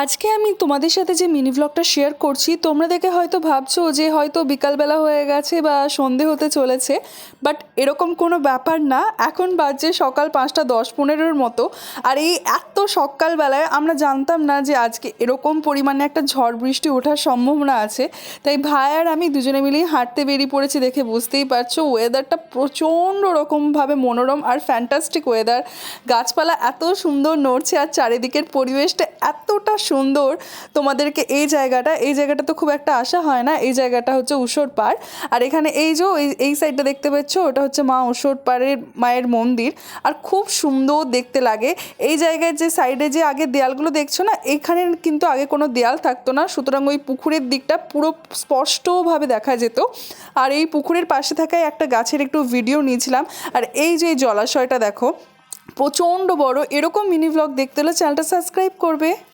আজকে আমি তোমাদের সাথে যে মিনি ব্লগটা শেয়ার করছি তোমরা দেখে হয়তো ভাবছো যে হয়তো বিকালবেলা হয়ে গেছে বা সন্ধে হতে চলেছে, বাট এরকম কোনো ব্যাপার না। এখন বাজছে সকাল 5:10-15 মতো। আর এই এত সকালবেলায় আমরা জানতাম না যে আজকে এরকম পরিমাণে একটা ঝড় বৃষ্টি ওঠার সম্ভাবনা আছে। তাই ভাই আর আমি দুজনে মিলেই হাঁটতে বেরিয়ে পড়েছি। দেখে বুঝতেই পারছো ওয়েদারটা প্রচণ্ড রকমভাবে মনোরম আর ফ্যান্টাস্টিক ওয়েদার। গাছপালা এত সুন্দর নড়ছে আর চারিদিকের পরিবেশটা এতটা সুন্দর। তোমাদেরকে এই জায়গাটা তো খুব একটা আসা হয় না। এই জায়গাটা হচ্ছে ঊষর পাড়। আর এখানে এই যে এই সাইডটা দেখতে পাচ্ছ, ওটা হচ্ছে মা ঊষর পাড়ের মায়ের মন্দির। আর খুব সুন্দর দেখতে লাগে। এই জায়গায় যে সাইডে যে আগে দেয়ালগুলো দেখছো না, এখানে কিন্তু আগে কোনো দেয়াল থাকতো না, সুতরাং ওই পুকুরের দিকটা পুরো স্পষ্টভাবে দেখা যেত। আর এই পুকুরের পাশে থাকায় একটা গাছের একটু ভিডিও নিয়েছিলাম। আর এই যে জলাশয়টা দেখো প্রচণ্ড বড়। এরকম মিনি ব্লগ দেখতে হলে চ্যানেলটা সাবস্ক্রাইব করবে।